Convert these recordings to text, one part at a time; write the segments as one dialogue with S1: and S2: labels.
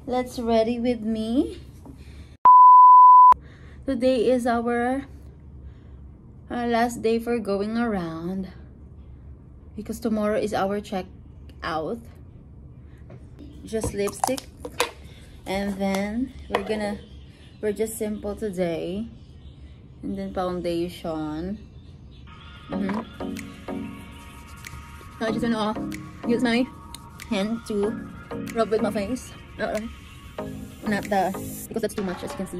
S1: let's ready with me. Today is our last day for going around because tomorrow is our check out. Just lipstick, and then we're just simple today, and then foundation. So I just gonna use my hand to rub with my face. Not because that's too much, as you can see.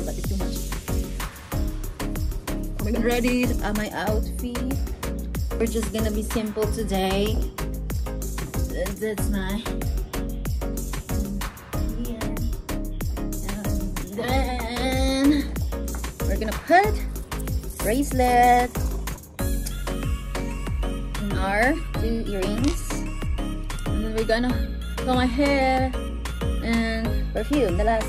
S1: But it's too much. We're gonna ready my outfit. We're just gonna be simple today. That's my and then we're gonna put bracelet in our 2 earrings, and then we're gonna curl my hair and perfume, the last.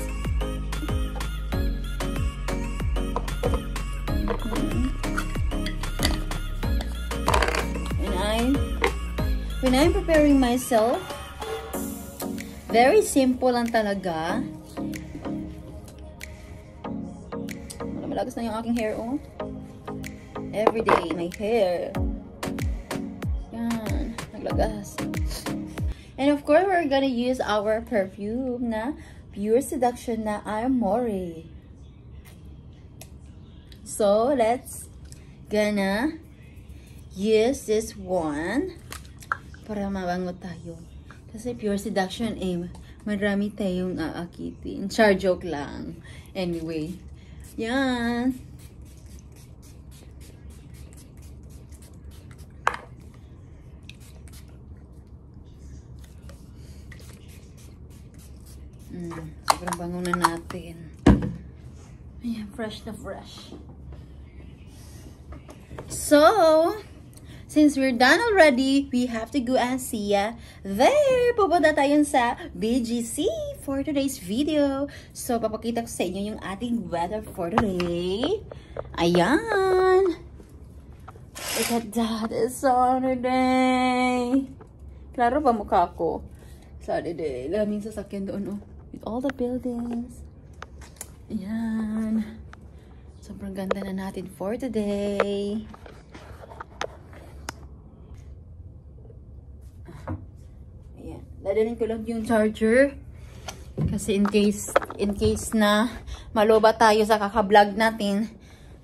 S1: When I'm preparing myself, very simple lang talaga. Malagas na yung aking hair, oh. Everyday, my hair. Yan, naglagas. And of course, we're gonna use our perfume na Pure Seduction na Amore. So, let's gonna use this one para mabango tayo. Kasi Pure Seduction, marami tayong aakitin. Char, joke lang. Anyway, yan. Sobrang bango na natin. Ayan, fresh na fresh. So, since we're done already, we have to go and see there. Pupunta tayo sa BGC for today's video. So, papakita ko sa inyo yung ating weather for today. Ayan. Look at that. It's Saturday. Klaro ba mukha ko? Saturday. Daming sasakyan doon, oh. With all the buildings. Ayan. Sobrang ganda na natin for today. Dadalhin ko lang yung charger kasi in case na maloba tayo sa kaka-vlog natin,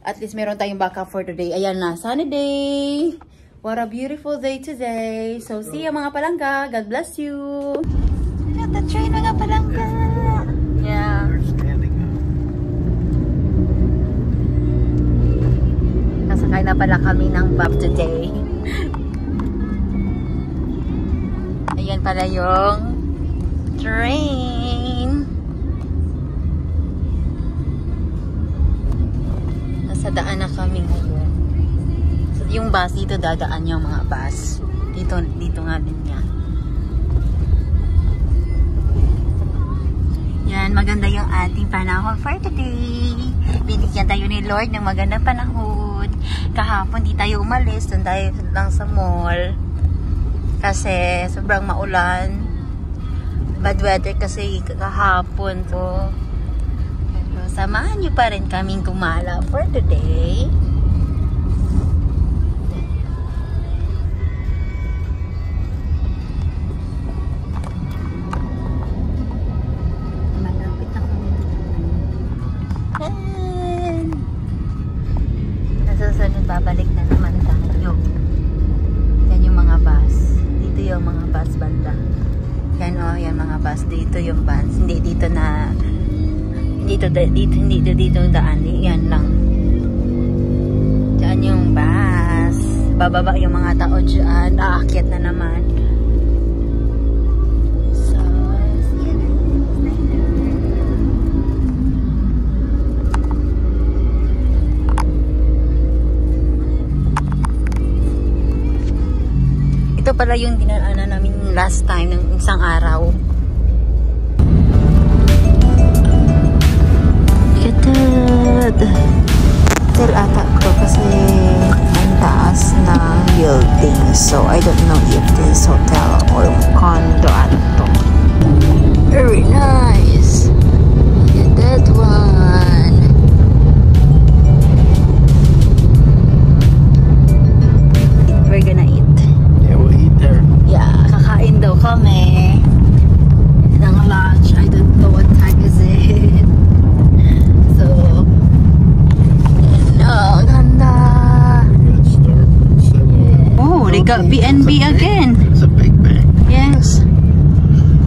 S1: at least meron tayong backup for today. Ayan na, sunny day. What a beautiful day today. So see you mga palangga. God bless you. At the train mga palangga. Yeah. Nasakay na pala kami ng bus today. Ayan pala yung train. Nasa daan na kami ngayon. So, yung bus dito dadaan yung mga bus. Dito nga din yan. Yan, maganda yung ating panahon for today. Binigyan tayo ni Lord ng magandang panahon. Kahapon di tayo umalis. Doon tayo lang sa mall. Kasi sobrang maulan. Bad weather kasi kahapon to. Pero samahan nyo pa rin kaming gumala for today. Malapit na kami. Nasusunod, babalik na naman tayo. Yan yung mga bus. Dito yung mga bus banda. Yan o, yan mga bus. Dito yung bus. Hindi dito na dito daan. Yan lang. Diyan yung bus. Bababa yung mga tao dyan. Aakyat na naman. So, yan. Ito pala yung dinaanan namin last time ng isang araw. Hotel ata ko kasi ang taas ng building. So, I don't know if this hotel or condo ato. Very nice. Look at that one. We're gonna eat.
S2: Yeah, we'll eat there.
S1: Yeah, kakain daw kami ng lunch. I don't know what time is it. So, ang ganda. Oh, they got BNB again.
S2: It's a big bank.
S1: Yes.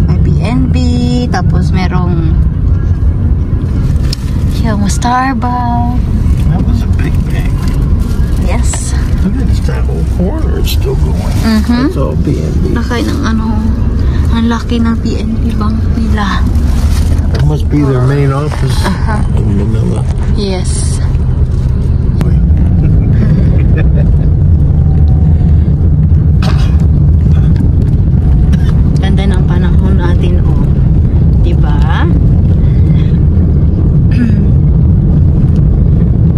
S1: May BNB, tapos merong yung Starbucks.
S2: That was a big bank.
S1: Yes.
S2: Look at this, that whole corner is still going. It's all BNB.
S1: Laki ng ang laki ng BNB bank nila.
S2: That must be their main office in Manila.
S1: Yes. Ganda ng panahon natin, oh. Diba?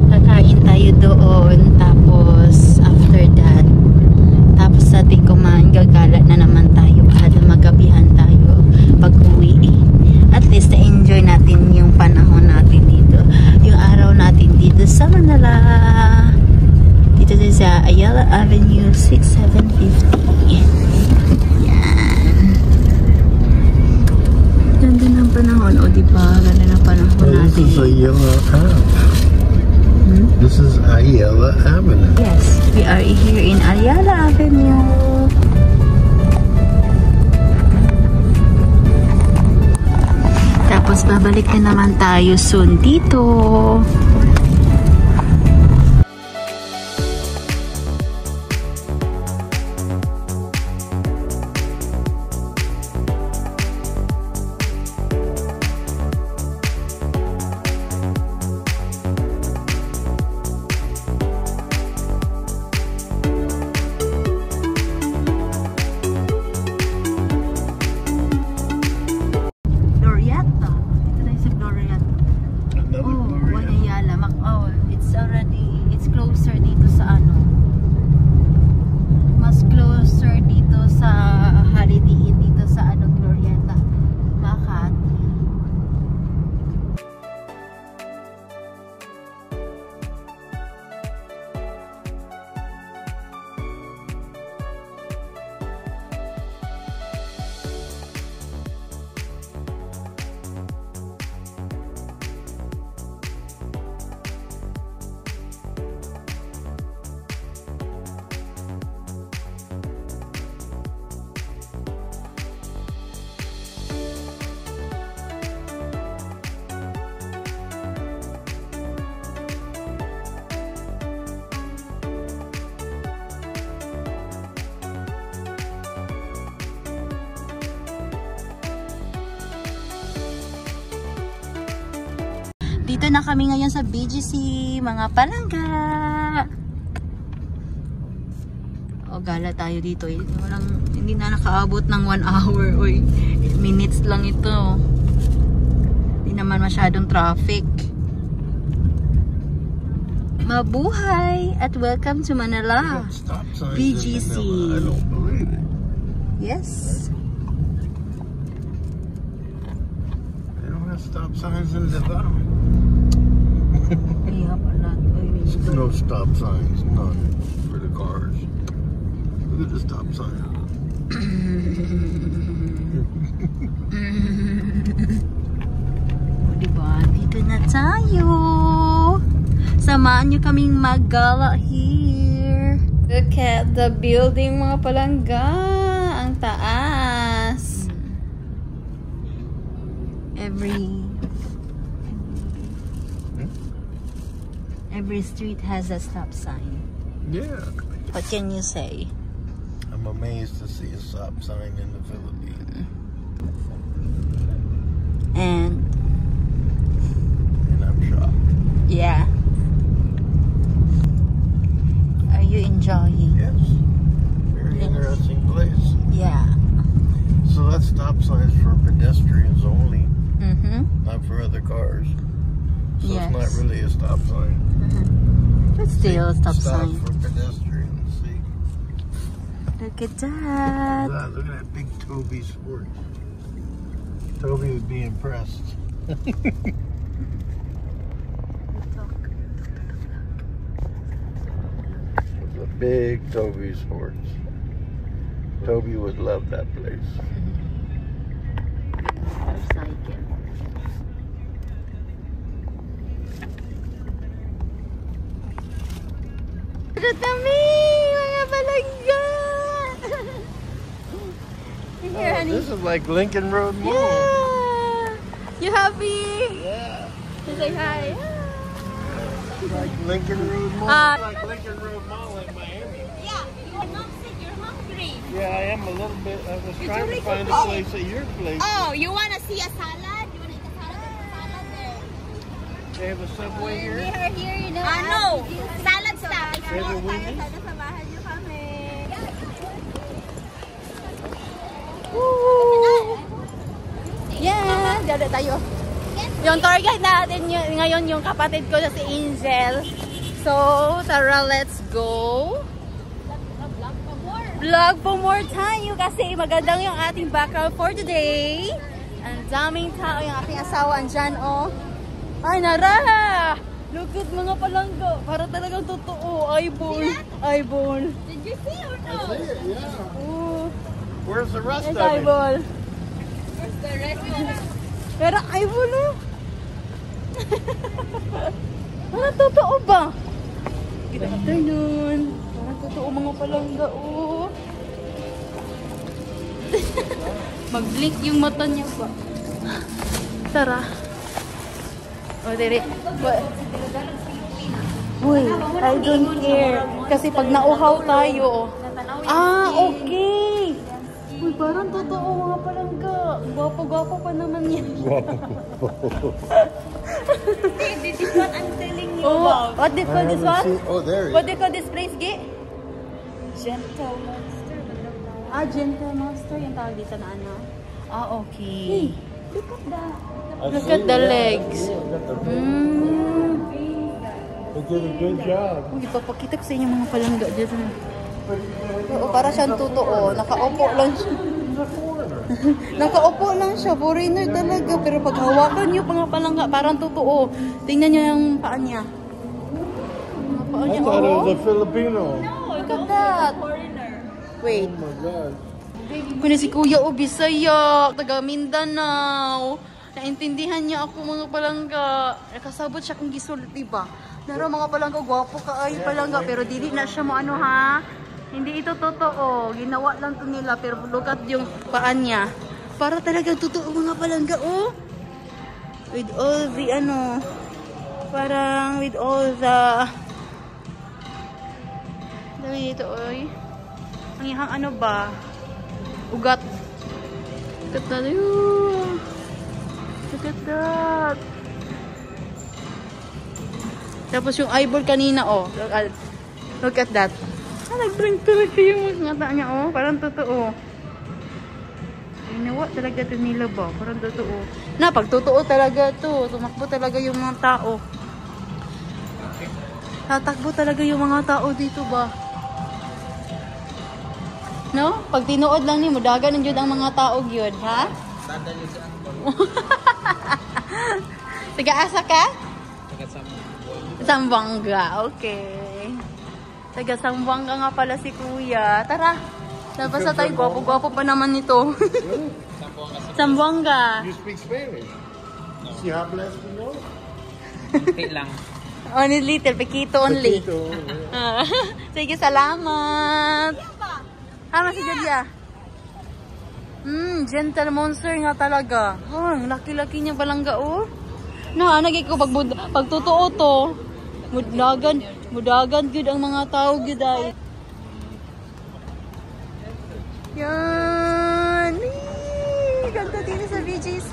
S1: Kakain tayo doon, tapos after that, tapos sa ating kumain, gagala na naman tayo para magabihan tayo pag uwi. At least na-enjoy natin yung panahon natin dito, yung araw natin dito sa Manila. Dito din sa Ayala Avenue 6750. Ganda ng panahon, o diba? Ganda ng panahon natin.
S2: This is Ayala Ave. This is Ayala Avenue.
S1: Yes, we are here in Ayala Avenue. Tapos babalik na naman tayo soon dito. It's closer dito sa mas closer dito sa Holiday Inn, dito sa Glorieta, Makati. Dito na kami ngayon sa BGC, mga palangga. O, gala tayo dito. Hindi na nakaabot ng 1 hour. Uy, minutes lang ito. Hindi naman masyadong traffic. Mabuhay at welcome to Manila. BGC.
S2: I don't believe it.
S1: Yes.
S2: They don't have stop signs in Davao. There's no stop signs, none for the cars. Look at the stop sign.
S1: Diba? Dito na tayo. Samahan nyo kaming maggala here. Look at the building, mga palangga. Ang taas. Every street has a stop sign.
S2: Yeah.
S1: What can you say?
S2: I'm amazed to see a stop sign in the Philippines.
S1: And
S2: I'm shocked.
S1: yeah. Are you enjoying?
S2: Yes. Very interesting place.
S1: Yeah.
S2: So that stop sign is for pedestrians only, not for other cars. So
S1: Yes.
S2: it's not really a stop sign.
S1: But still, stop sign.
S2: for pedestrians. See?
S1: Look at that.
S2: Look at that big Toby Sports. Toby would be impressed. It's a big Toby's horse. Toby would love that place.
S1: Motorcycle. Look kami! Mga palangga! Here, honey.
S2: This is like Lincoln Road Mall.
S1: Yeah! You happy?
S2: Yeah.
S1: You say hi.
S2: Like Lincoln Road Mall. Like Lincoln Road Mall in Miami.
S3: Yeah, your mom said you're hungry.
S2: Yeah, I am a little bit. I was trying to find a place at your place.
S3: Oh, you want to see a salad? You want to eat a salad? There's a salad there.
S2: They have a Subway here.
S3: Here, you know. No. Salad stop.
S2: There's a Wendy's.
S1: Yeah! Gada tayo. Yung tour guide natin ngayon yung kapatid ko na si Angel. So, tara, let's go. Vlog for more tayo kasi magandang yung ating background for today. Ang daming tao, yung aking asawa andyan, oh. Ay, nara! Look at mga palangga. Para talagang totoo. Eyeball. Eyeball.
S3: Did you see or no?
S2: I see it, yeah.
S1: Oh.
S2: Where's the rest
S1: Yes,
S2: of it?
S1: eyeball.
S3: Where's the rest of it?
S1: Pero eyeball, oh. Parang totoo ba? Good afternoon. Parang totoo mga palangga, oh. Mag-blink yung mata niya ba? Tara. O, dire. Uy, I don't care. Kasi pag nauhaw tayo. Ah, okay. Uy, parang totoo mga palangga. Gwapo-gwapo pa naman yan.
S3: This is what I'm telling you
S1: Oh,
S3: about.
S1: what do you call this one?
S2: Oh, there
S1: What
S2: he
S1: do you call this place, Gi?
S3: Gentle monster.
S1: Ah, Gentle Monster yung tawag dito na ano. Ah, okay.
S3: Look at that.
S1: Look at the legs.
S2: They did a good job.
S1: Uy, ipapakita ko sa inyo mga palangga dito. Oo, para siyang totoo. Nakaupo lang siya. Nakaupo lang siya. Foreigner talaga. Pero pag hawakan niyo mga palangga, parang totoo. Tingnan niyo yung paa niya. Mga paa
S2: I
S1: niya,
S2: thought it was
S1: oh.
S2: a Filipino.
S1: Look at that.
S3: Foreigner.
S1: Wait.
S2: Oh my God.
S1: Kung si Kuya o Bisaya, taga Mindanao. Naintindihan niya ako mga palangga. Nakasabot siya kung gisulti diba? Naro mga palangga, gwapo ka ay palangga. Pero dili na siya mo ano ha. Hindi ito totoo. Ginawa lang to nila. Pero look at yung paan niya. Para talagang totoo mga palangga, oh. With all the ano. Parang with all the... Dami dito, oy. Ang ihang ano ba? Ugat. Look at that. Look at that. Tapos yung eyeball kanina, oh. Look at that. Ah, nag-drink talaga yung mata niya, oh. Parang totoo. Ginawa talaga ito nila ba? Parang totoo. Na, pag totoo talaga to. Tumakbo talaga yung mga tao. Tatakbo talaga yung mga tao dito ba? No? Pag tinuod lang ni mo, dagan ang ang mga tao gyud, ha? Taga-asa ka? Zamboanga, okay. Taga-Zamboanga nga pala si Kuya. Tara, labas na tayo. Gwapo-gwapo pa naman nito. Zamboanga.
S2: You speak Spanish? Si hablas no?
S4: Kunti lang.
S1: Only little, pequito only.
S2: Poquito, yeah.
S1: Sige, salamat. Ano si Julia? Gentle Monster nga talaga. Ang laki-laki niya balangga, oh. Nagay ko pag totoo to. Mudagan gyud ang mga tao gyud ay. Yan. Ganda din sa BGC.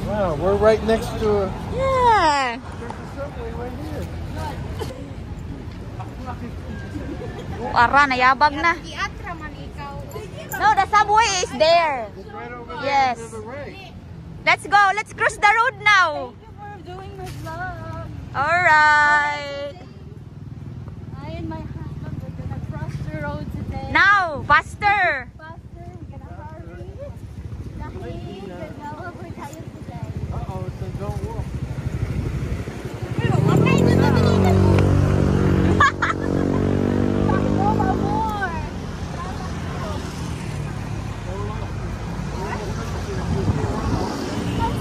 S2: Wow, we're right next to
S1: Yeah.
S2: there's a subway right here.
S1: Ara, nayabag na.
S3: Iatra man ikaw.
S1: No, the subway is there.
S2: It's right over there
S1: Yes.
S2: to the right.
S1: Let's go. Let's cross the road now.
S3: Thank you for doing my vlog.
S1: Alright.
S3: I and my husband, we're gonna cross the road today.
S1: Now, faster.
S3: Faster, we're gonna hurry.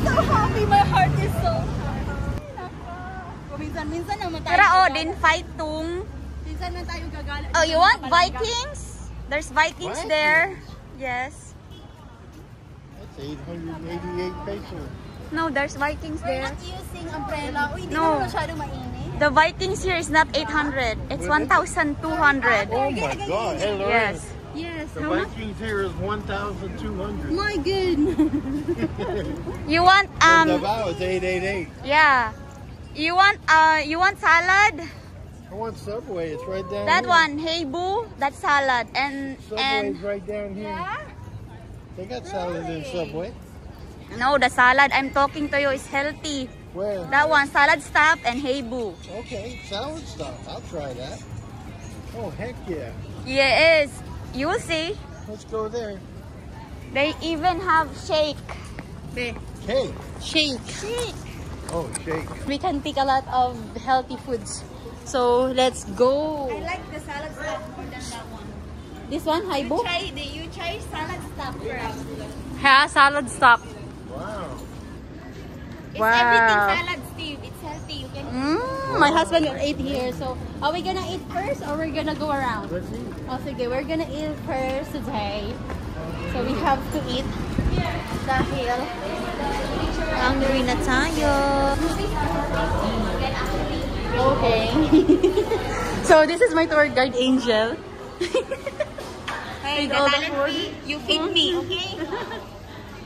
S1: so happy. My heart is so happy. Minsan naman tayo.
S5: Tara, oh, din fight tung.
S1: Minsan na tayo gagala.
S5: Oh, you want Vikings? There's Vikings there. Yes.
S2: That's 888 pesos.
S5: No, there's Vikings
S1: We're
S5: there.
S1: not using umbrella. Uy, hindi
S5: No.
S1: naman masyado mainit.
S5: The Vikings here is not 800. It's 1,200.
S2: Oh my God! Hey, Lorraine.
S5: Yes.
S1: Yes.
S2: The Vikings here is 1,200.
S1: My goodness.
S5: You want
S2: And Davao is 888.
S5: yeah. You want salad?
S2: I want Subway. It's right down
S5: That
S2: here.
S5: one, hey boo, that's salad. And
S2: Subway's right down here. They got salad in Subway.
S5: no, the salad I'm talking to you is healthy.
S2: Where?
S5: That one, salad stop and hey boo.
S2: Okay, salad stuff. I'll try that. Oh, heck yeah.
S5: Yes, you will see.
S2: Let's go there.
S5: They even have shake.
S2: Cake.
S1: Shake.
S2: Oh, shake.
S1: We can pick a lot of healthy foods. So, let's go.
S5: I like the salad stop more than that one.
S1: This one, Haibo?
S5: You try salad stop first.
S1: Ha, salad stop.
S2: Wow.
S5: It's
S1: Wow.
S5: everything salad, Steve. It's healthy. You can
S1: My husband will eat here. So, are we gonna eat first or we're gonna go around?
S2: Let's eat.
S1: Oh, sige, we're gonna eat first today. So, we have to eat dahil hungry na tayo. Okay. So, this is my tour guide, Angel.
S5: Hey,
S1: With all the
S5: talent
S1: food.
S5: fee, you feed me, okay?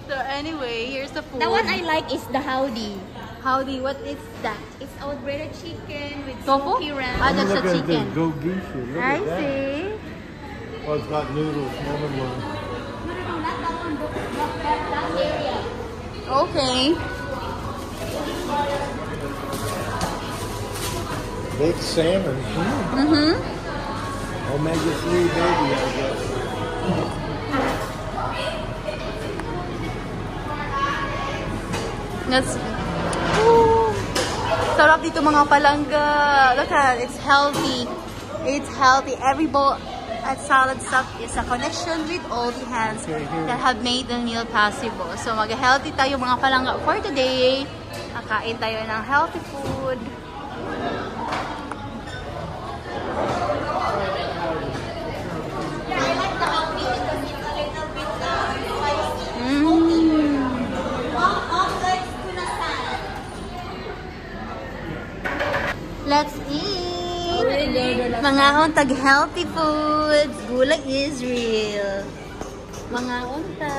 S1: So, anyway, here's the food.
S5: The one I like is the howdy.
S1: Howdy, what is that?
S5: It's our breaded chicken with
S1: Tofu?
S5: smoky ranch.
S1: Ah, that's a
S2: Look at
S1: chicken.
S2: this go-geisha. Look
S1: I
S2: at that.
S1: see.
S2: Oh, it's got noodles. Never mind.
S5: Not that one, that area.
S1: Okay.
S2: Baked salmon. Omega-3 baby, I guess.
S1: That's... Ooh. Sarap dito mga palangga. Look at it. It's healthy. It's healthy. Every bowl at Salad Stop is a connection with all the hands that have made the meal possible. So mag-healthy tayo mga palangga for today. Nakain tayo ng healthy food.
S5: I like the howdy because it's a little bit spicy. Mom likes tuna salad.
S1: Let's eat! Mga untag healthy foods. Gulay Israel. Mga unta.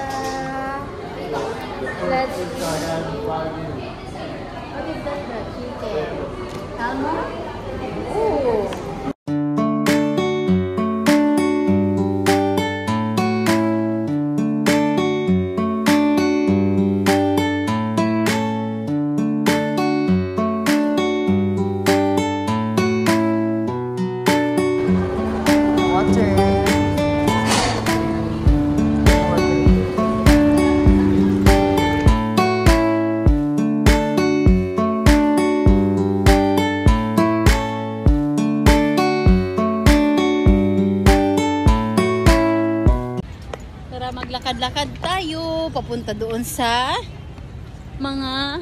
S1: Let's eat. What is that? The chicken. Tama? Ooh. Tara, maglakad-lakad tayo papunta doon sa mga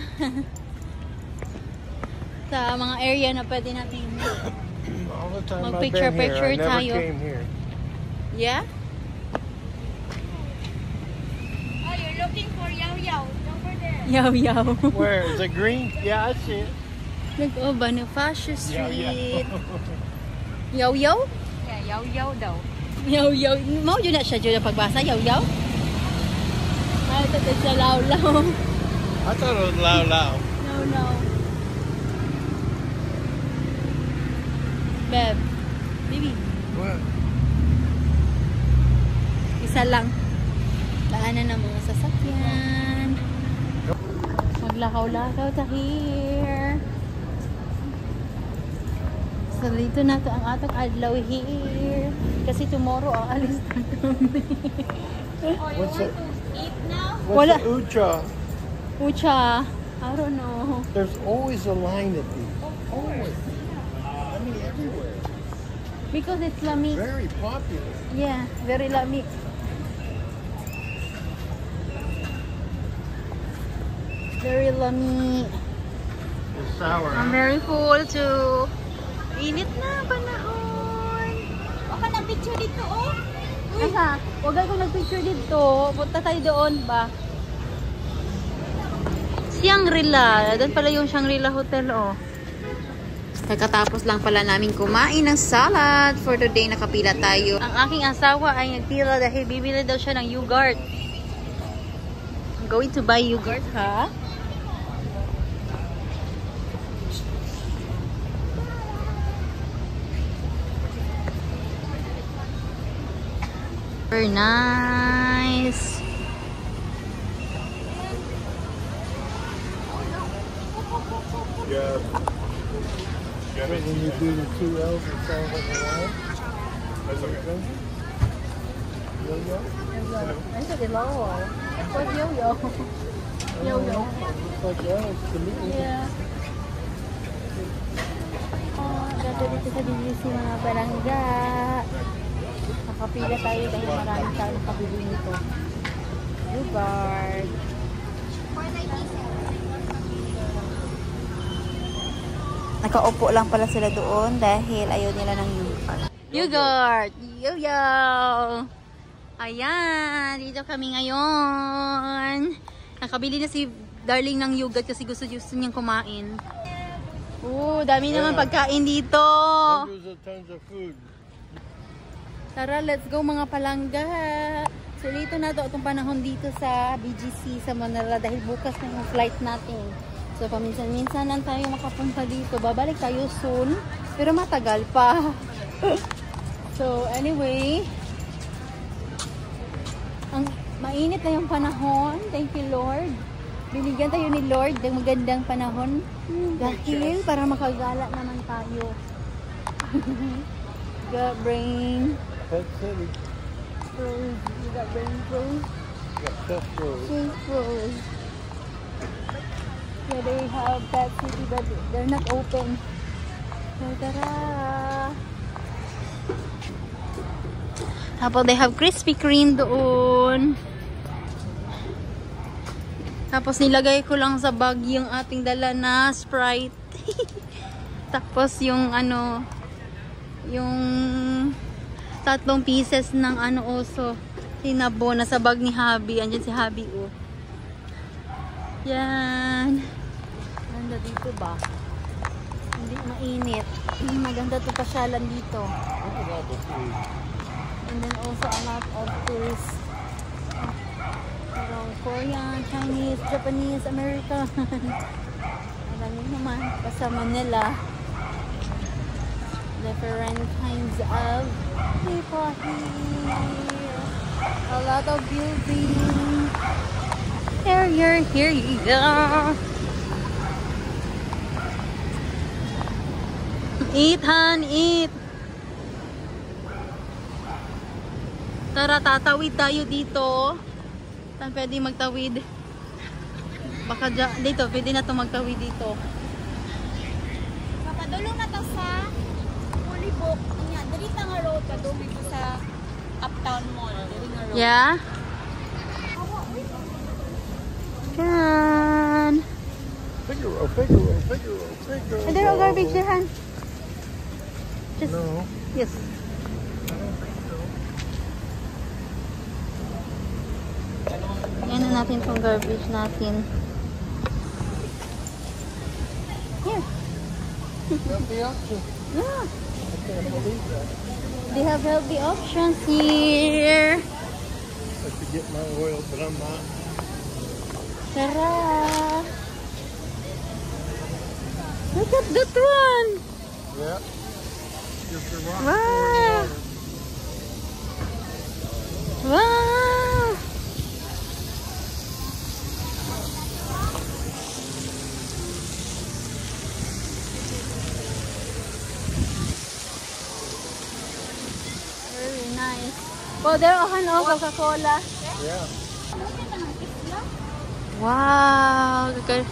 S1: sa mga area na pwede natin.
S2: All the time I've
S1: Mag-picture
S2: been here, I never
S1: tayo.
S2: came here.
S1: Yeah?
S5: Oh, you're looking for Yao Yao. Over there.
S1: Yaw yaw.
S2: Where? Is it green? Yeah, I see it.
S1: Oh, Bonifacio
S2: Yeah,
S1: Street.
S2: yeah.
S1: Yaw yaw?
S5: Yeah, Yao Yao daw.
S1: Yaw yaw. Mao yun na siya dyan ang pagbasa. Yaw yaw? Ay, ito sa law law.
S2: I thought it was Lao Lao.
S1: No, no. Beb. Baby.
S2: What?
S1: Isa lang. Daanan ng mga sasakyan. Maglakaw-lakaw ta here. So, dito na to ang atong adlaw here. Kasi tomorrow, aalis na kami.
S2: What's it?
S5: Eat now?
S2: What's
S1: Wala.
S2: the ucha?
S1: Pucha. I don't know.
S2: There's always a line at these. Always. I mean, everywhere.
S1: Because it's lamig.
S2: Very popular.
S1: Yeah, very lamig. Very lami.
S2: It's sour.
S1: I'm very full too. Init na panahon.
S3: O ka ng picture dito, oh.
S1: Asa? Huwag ako nag-picture dito. Punta tayo doon ba? Shangri-La. Doon pala yung Shangri-La Hotel, oh. Pagkatapos lang pala namin kumain ng salad. For today, nakapila tayo. Ang aking asawa ay nagpila dahil bibili daw siya ng yogurt. I'm going to buy yogurt, ha? Very nice.
S2: Yeah. When you do the 2 L's, it sounds like a Y. That's okay. Yo-yo?
S1: That's a low. What's yo-yo? Yo-yo.
S2: It's like L's to me.
S1: Yeah. Oh, gato dito sa BGC mga barangga. Nakapila tayo dahil maraming tao nakabili nito. Yogurt. Nakaupo lang pala sila doon dahil ayaw nila ng yogurt. Yogurt! Yo-yo! Ayan! Dito kami ngayon. Nakabili na si Darling ng yogurt kasi gusto niyang kumain. Dami naman pagkain dito.
S2: There's a tons of food.
S1: Tara, let's go mga palangga. So, dito na to itong panahon dito sa BGC sa Manila dahil bukas na yung flight natin. So, paminsan-minsan lang tayo makapunta dito. Babalik tayo soon, pero matagal pa. So, anyway, ang mainit na yung panahon. Thank you, Lord. Binigyan tayo ni Lord ng magandang panahon dahil para makagala naman tayo. Got brain.
S2: Pet City.
S1: Froze. You got brain froze?
S2: Got chest froze.
S1: Chest froze. Yeah, they have Pet City but they're not open. So, tara! Tapos they have Krispy Kreme doon. Tapos nilagay ko lang sa bag yung ating dala na Sprite. Tapos yung ano, yung 3 pieces ng ano oso. Tinabo na sa bag ni Habi. Andyan si Habi, oh. Yan. Ganda dito ba? Hindi mainit. Maganda ito pasyalan dito.
S2: Look at all the food.
S1: And then also a lot of tourists. Korean, Chinese, Japanese, American. Alam niyo naman, sa Manila. Different kinds of people here. A lot of buildings. Here you go. Eat, Han, eat. Tara, tatawid tayo dito. Saan pwede magtawid? Baka dito, pwede na ito magtawid dito.
S3: Papadulong na to sa Ulibok. Dali ta nga road, padulong ko sa Uptown Mall. Dali nga road.
S1: Yeah? Yan.
S2: Figaro.
S1: Are there a garbage there, Han? Just,
S2: No.
S1: yes. Yan na natin itong garbage natin. Here.
S2: Healthy option.
S1: Yeah.
S2: I can't believe that.
S1: They have healthy options here.
S2: I could get my oil, but I'm not.
S1: Tara. Look at that one.
S2: Yeah. Just a rock.
S1: Wow. Wow. Very nice. Well, there are Coca-Cola.
S2: Yeah.
S1: Wow.
S2: There's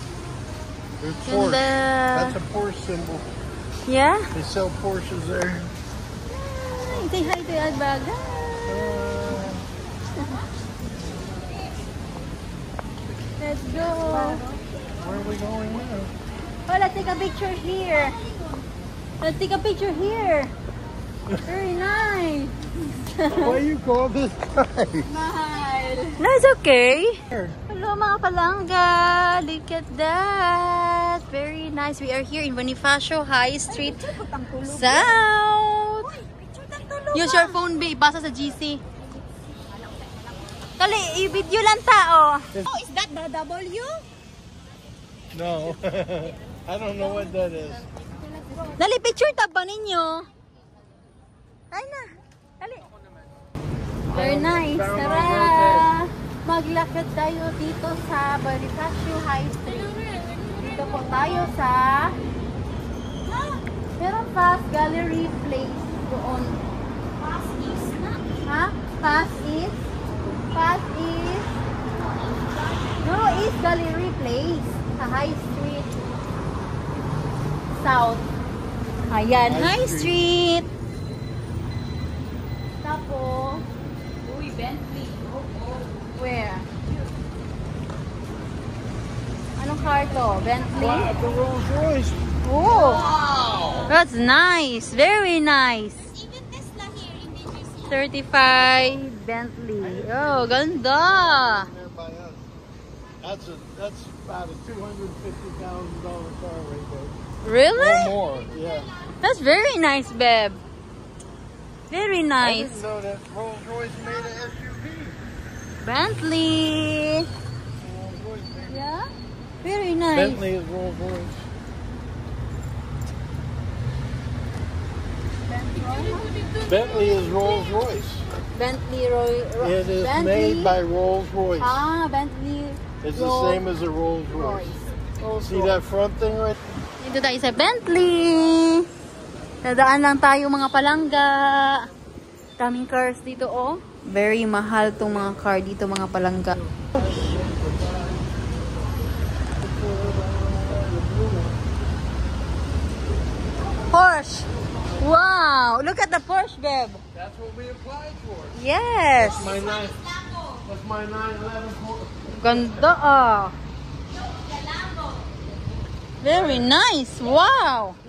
S2: Porsche.
S1: Ganda.
S2: That's a Porsche symbol.
S1: Yeah?
S2: They sell Porsches there.
S1: Hi. Say hi to Albaga. Let's go.
S2: Where are we going now?
S1: Oh, let's take a picture here. Let's take a picture here. Very nice.
S2: Why you call this guy?
S1: Mahal. No, it's okay. Hello mga palangga. Look at that. Very nice. We are here in Bonifacio High Street South. Use your phone, babe. Basa sa GC. Dali, i-video lang tao. Oh, is that the W?
S2: No. I don't know what that is.
S1: Dali, picture tab ba ninyo? Ay na. Dali. Very nice. Tara. Maglakad tayo dito sa Bonifacio High Street. Dito po tayo sa meron Fast Gallery Place doon.
S3: Fast East na.
S1: Ha? Fast East? Fast East? No, East Gallery Place. Sa High Street South. Ayan, High Street. Tapos,
S3: Uy, Bentley.
S1: where? Anong car to? Bentley?
S2: Wow, the Rolls Royce.
S1: Oh! That's nice. Very nice.
S3: Even Tesla here in DGC.
S1: 35 Bentley. Oh, ganda.
S2: There by us. That's about a $250,000 car right there.
S1: Really?
S2: Or more, yeah.
S1: That's very nice, babe. Very
S2: I
S1: nice.
S2: didn't know that Rolls Royce made an SUV.
S1: Bentley.
S2: Rolls Royce made
S1: Yeah? Very nice.
S2: Bentley is Rolls Royce. Bentley is Rolls Royce.
S1: Bentley Roy.
S2: It is
S1: Bentley.
S2: made by Rolls Royce.
S1: Ah, Bentley.
S2: It's the same as a Rolls Royce.
S1: Rolls
S2: See that front thing right?
S1: Dito tayo sa Bentley. Nadaan lang tayo mga palangga. Daming cars dito, oh. Very mahal tong mga car dito, mga palangga. Porsche. Wow, look at the Porsche, babe.
S2: That's what we applied for.
S1: Yes.
S2: That's my 911 Porsche.
S1: Ganda, ah. Very nice. Wow.
S3: Oh,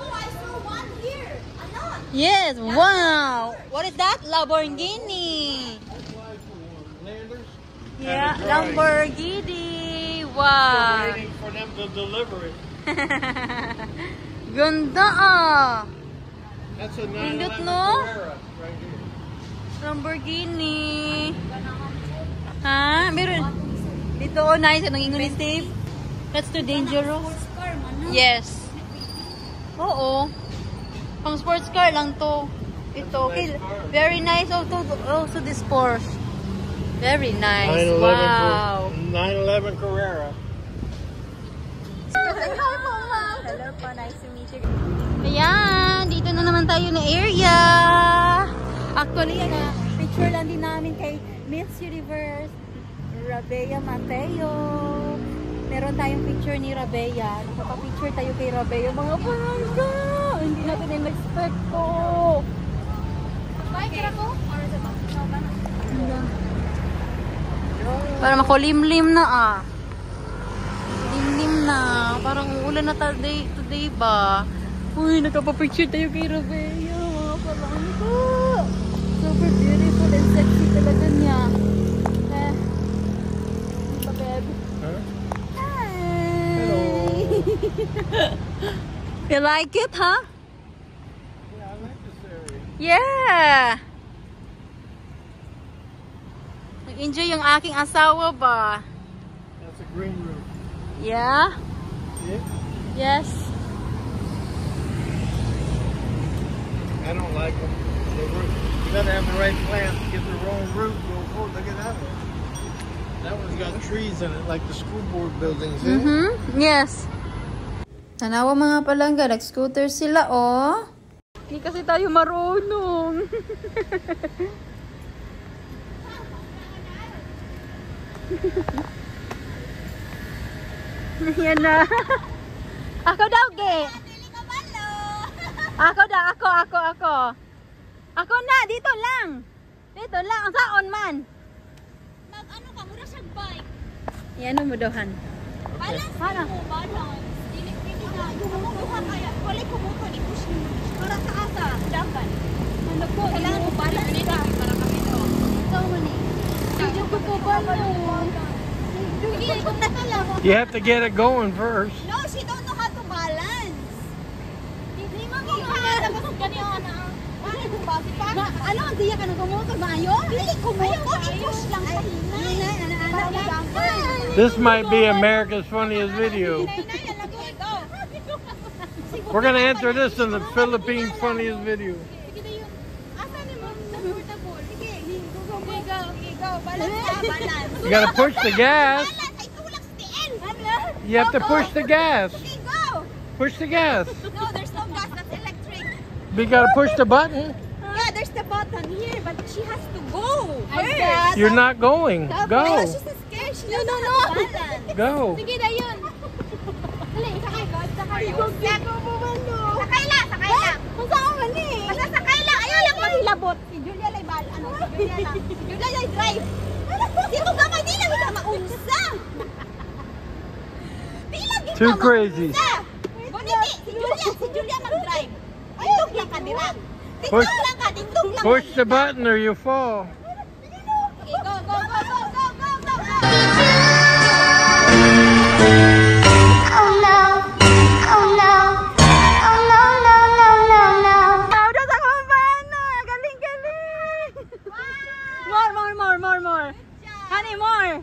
S3: I saw one here. Anon.
S1: Yes, wow. What is that? Lamborghini.
S2: Landers.
S1: Yeah,
S2: Drive.
S1: Lamborghini.
S2: Still
S1: Wow.
S2: waiting for them to deliver it.
S1: Ganda ah.
S2: That's a
S1: Pindot,
S2: 911
S1: no?
S2: Carrera right here.
S1: Lamborghini. Ha? Meron. Dito, oh, nice. Anong English tape? That's too dangerous.
S3: Car man. No?
S1: Yes. Oo. Pang sports car lang to. Ito. Okay. Very nice also this Porsche. Very nice.
S2: 911
S1: Wow.
S2: 911 Carrera.
S1: Hello po. Nice to meet you. Ayan. Dito na naman tayo na area. Actually, picture lang din namin kay Miss Universe Rabea Mateo. Meron tayong picture ni Rabea. Nakapapicture tayo kay Rabea. Mga palangga! Hindi natin in-expect ko.
S3: Bike ko? Or sa
S1: Para makulimlim na ah. Limlim na. Parang uulan na today ba? Uy, nakapapicture tayo kay Rabea. Mga palangga. Super beautiful and sexy talaga niya. Diba, babe?
S2: Huh?
S1: Hello. You like it, huh?
S2: Yeah, I like this area.
S1: Yeah. Nag-enjoy yung aking asawa ba?
S2: That's a green room.
S1: Yeah?
S2: See it?
S1: Yes.
S2: I don't like them. You gotta have the right plant to get the wrong root. Oh, look at that one. That one's got trees in it, like the school board buildings.
S1: Yes. Tanawa mga palangga, nag-scooter sila, oh. Hindi kasi tayo marunong. Yan na. Ako daw, ge. Ako daw, ako. Ako na, dito lang. Dito lang, ang saon man.
S3: Mag-ano ka, mura siyang bike.
S1: Yan mo daw, Han.
S3: Balance mo, balance. Dili na. Duha kaya. Wala kumuto ni push mo. Para sa asa. Dagan. Kailangan mo balance ka. Para kami to. Ikaw man eh. Sige ko po balance. Sige, kung nakala mo.
S2: You have to get it going first.
S3: No, she don't know how to balance. Hindi mo kaya tapos ganyan na. Ano ang diya ka nang kumuto ba ayo? Dili kumuto, i-push lang sa hina.
S2: This might be America's funniest video. We're gonna enter this in the Philippines funniest video. You gotta push the gas. You have to push the gas. Push the gas.
S3: No, there's no gas. That's electric.
S2: You gotta push the button.
S3: Yeah, there's the button here, but she has to go first.
S2: You're not going. Go.
S3: She's scared. She doesn't know how to balance.
S2: Go.
S3: Sige na yun. Dali, sakay. Sakay lang. Basta sakay lang. Ayaw lang maghilabot. Si Julia lay bal. Ano, si Julia lang. Si Julia lay drive. Sino gamay di lang ka maunsa.
S2: Too crazy.
S3: Boniti, si Julia mag-drive. Tindog lang ka dira.
S2: Push,
S3: Tindog lang.
S2: push the button or you fall.
S3: Okay, go.
S5: More. Honey, more.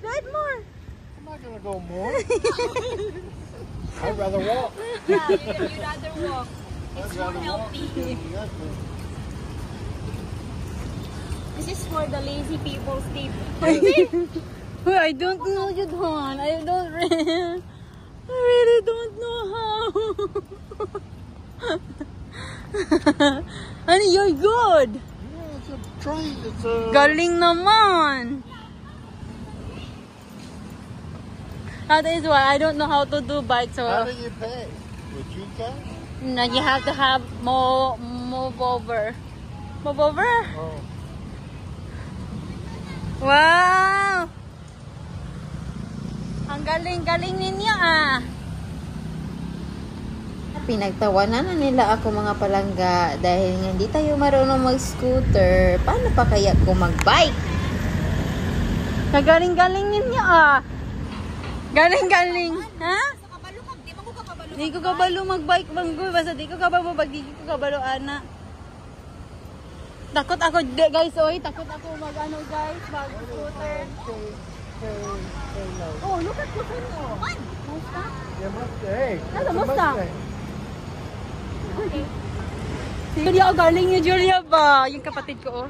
S5: Do it more.
S2: I'm not gonna go more. I'd rather walk.
S3: Yeah, you'd rather walk. It's more healthy. This is for the lazy people, Steve.
S5: I don't know you, Don. I really don't know how. Honey, you're good.
S2: Yeah, it's a train. It's a...
S5: Galing naman. That is why I don't know how to do bike. So
S2: How do you pay? With GCash?
S5: no, you have to have move over. Move over.
S2: Oh.
S5: Wow! Ang galing-galing ninyo ah.
S1: Pinagtawanan na nila ako mga palangga dahil hindi tayo marunong mag-scooter. Paano pa kaya kung mag-bike?
S5: Kagaling-galing ninyo ah. Galing-galing. Ha? Di ko kabalo mag-bike banggoy. Basta di ko kabalo di ko kabalo ana. Takot ako guys, oy. Takot ako mag-ano guys, mag-scooter. Oh, look at this one. Mustang?
S2: Yeah, Mustang.
S5: Ano, Mustang? Si Julia, galing ni Julia ba? Yung kapatid ko oh.